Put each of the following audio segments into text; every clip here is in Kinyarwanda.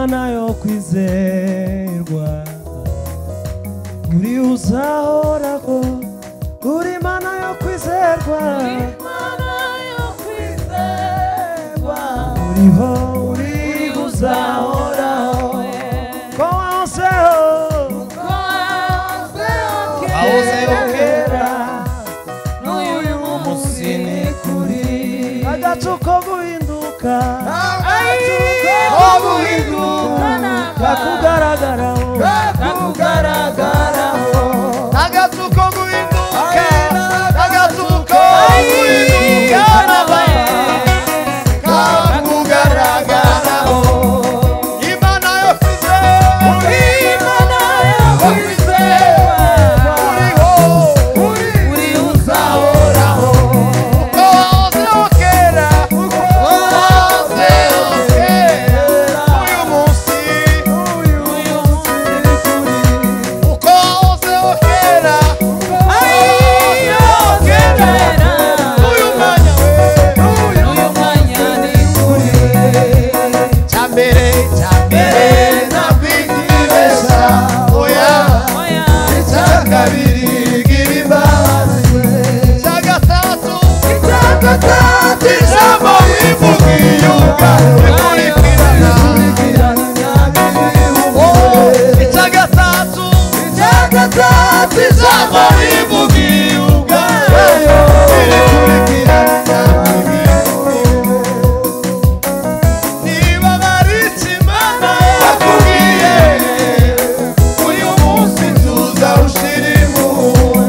Imana yo kwizerwa, uri uzahoraho, uri Imana yo kwizerwa, uriho uri uzahoraho, ko wahozeho kera n'uyu munsi ni kuri, agacu ko guhinduka, kakugaragaraho, agacu ko guhinduka, agacu ko guhinduka kakugaragaraho, Imana yo kwizerwa, Imana yo kwizerwa, uri uzahoraho, uko wahozeho kera, uyu munsi uko wahozeho kera, uyu mwanya Chambere nakwigibesha, oya icyakabiri giribazwe, icyagatatu ijambo rivugiye ubwawe rikurikirana, icyagatatu ijambo rivugiye ubwawe rikurikirana, niba bari Imana yakubwiye uyu munsi tuza ushira impuhwe,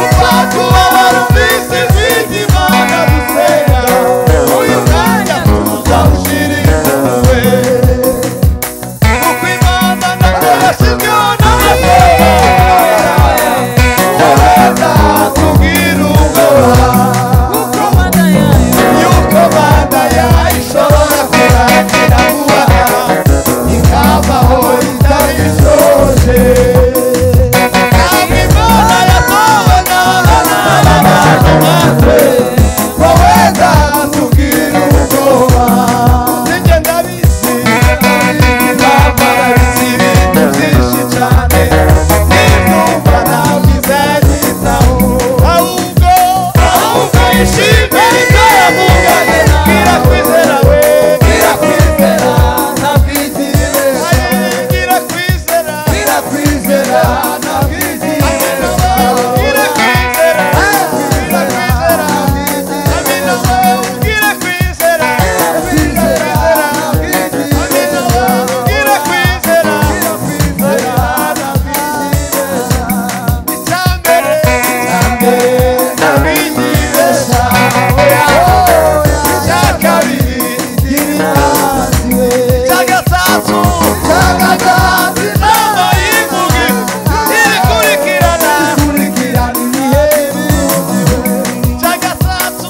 upfa kuba warumvise ijwi Imana dusenga, uyu mwanya tuza ushira impuhwe, kuko Imana ntabwo yashyizweho n'amategeko, tubwire ubwoba yuko Mana yayo ishobora kurangira vuba, ikavaho itarishoje, kandi Imana yatowe n'abana natwe, wowe ndatubwira ubwoba, sinjye ndabizi nzambarabizi ibintu byinshi cyane, nibyumva ntabwo izanyitaho, ahubwo yishimira ibyo yamuganye, irakwizera we, irakwizera ntabwigibesha, irakwizera ntabwigibesha, irakwizera amina we, irakwizera icyambere ntabwigibesha, icyakabiri icyagatatu inama yivuge irikurikirana, icyagatatu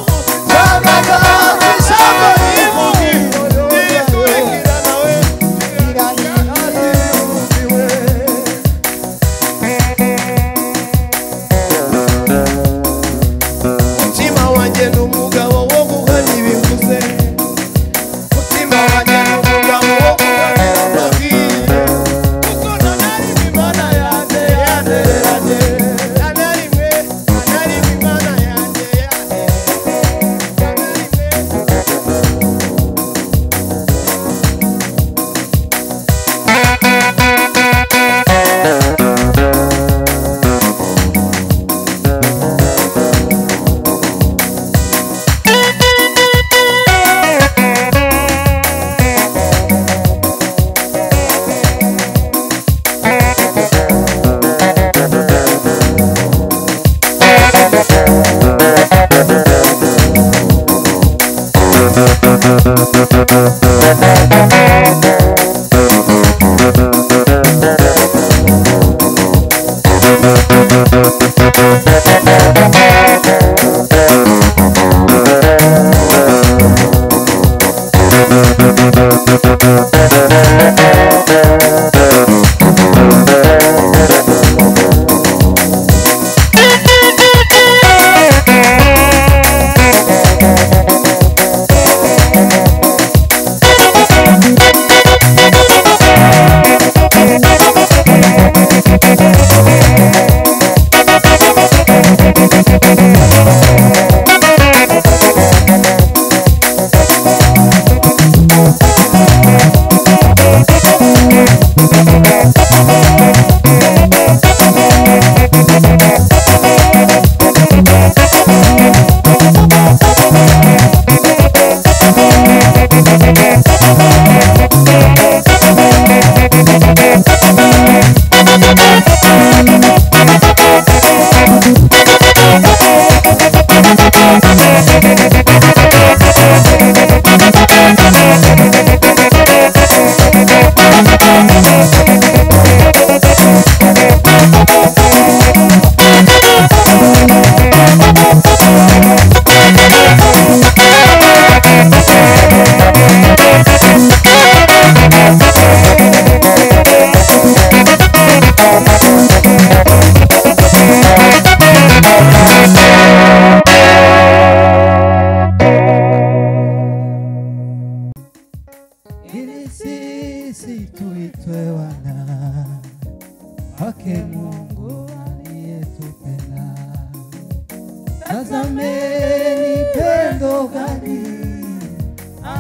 ijambo yivuge irikurikirana we, mutima wanjye ni umugabo wo guhamya ibivuze, mutima wanjye ni umugabo wo guhamya amabwire, kuko ntanarimo Imana yanjye yantereranye, ntanarimo Imana yanjye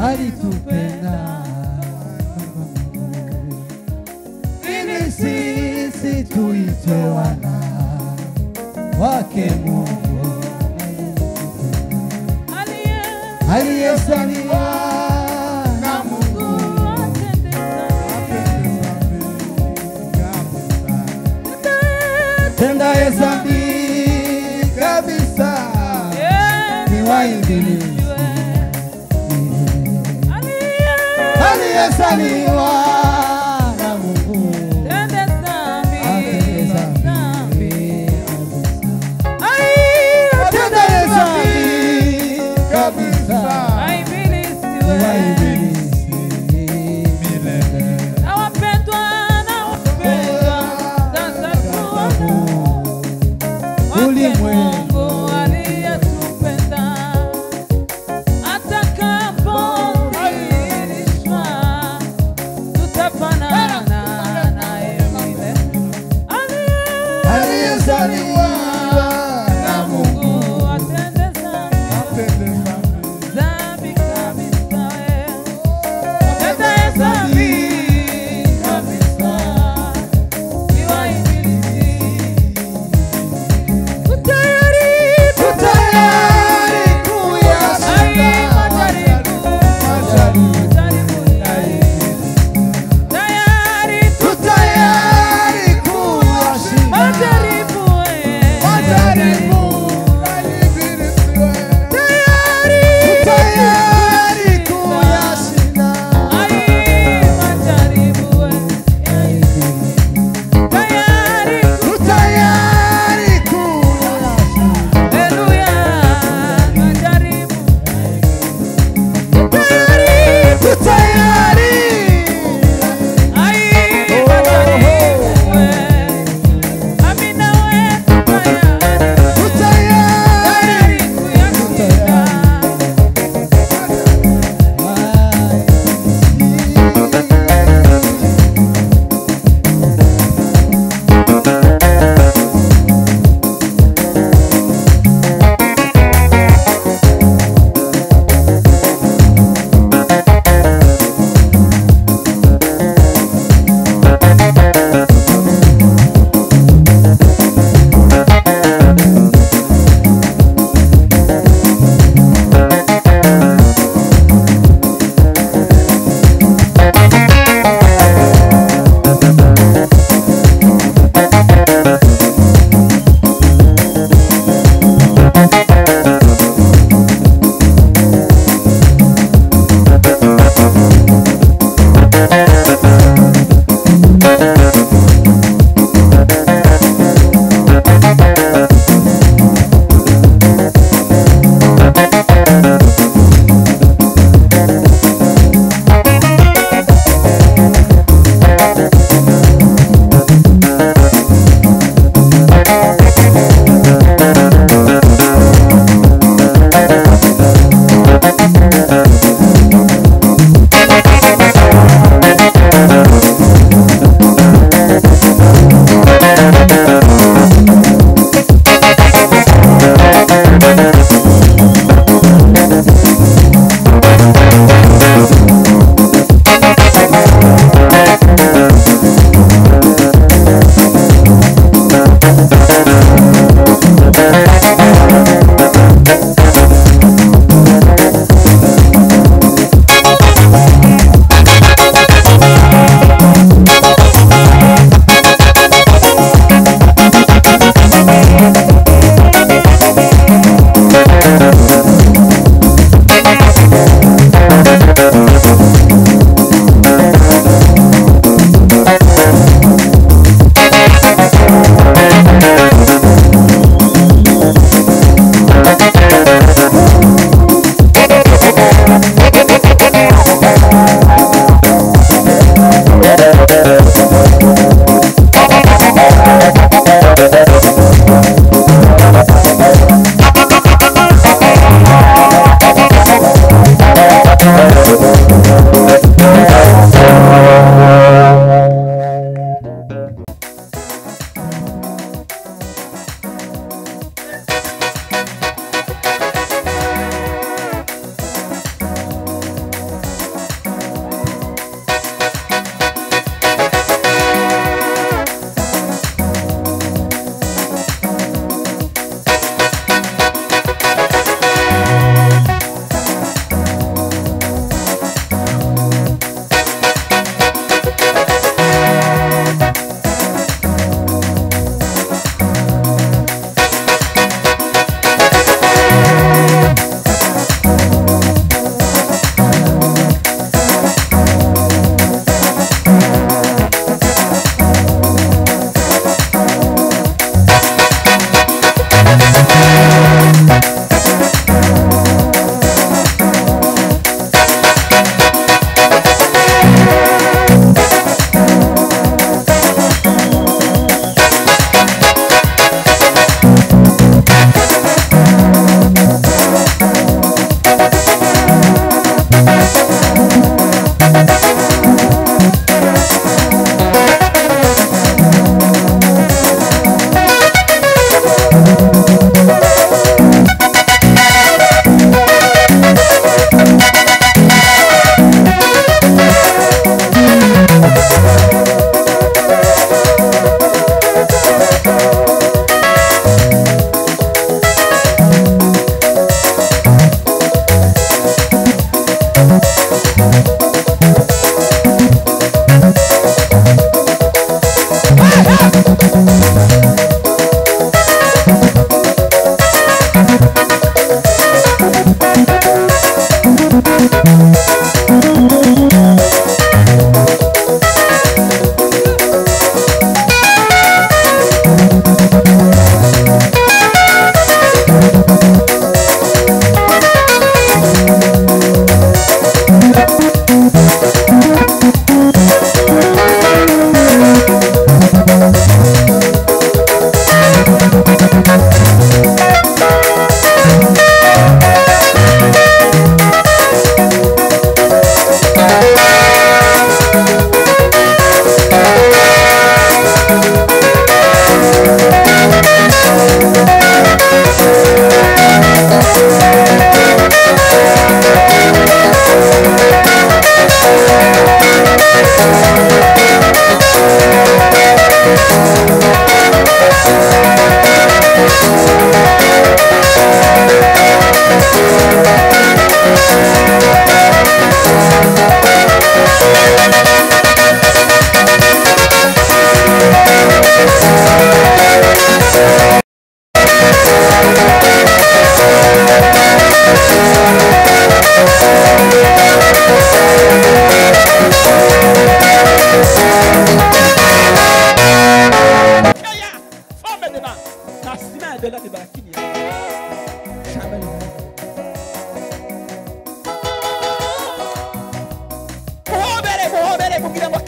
alitupenda ili sisi tuitwe wana wake Mungu. Aliyezaliwa na Mungu tendaye dhambi kabisa ni wa ibilisi. Aliyezaliwa na Mungu tendaye dhambi kabisa wa ibilisi milele. Ulimwengu aliyetupenda atakapodirishwa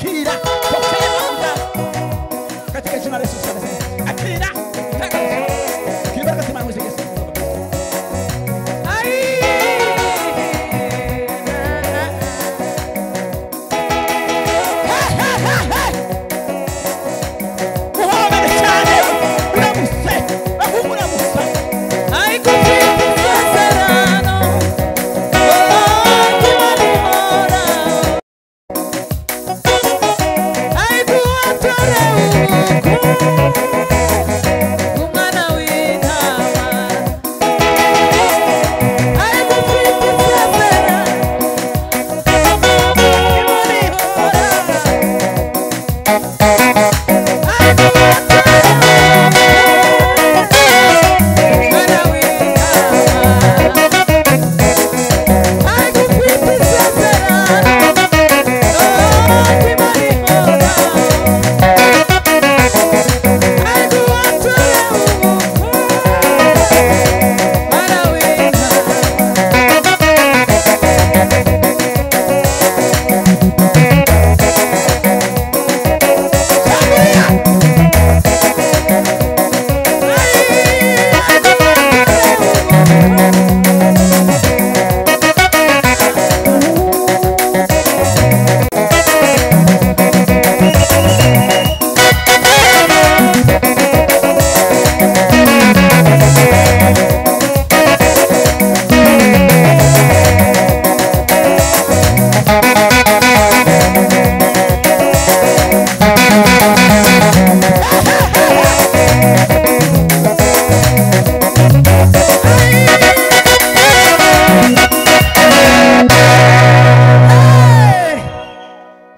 akira pokea mamlaka katika jina la Yesu Kristo. Akira kibaraka simama mwezi Yesu.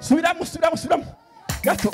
Subiramos. Gato.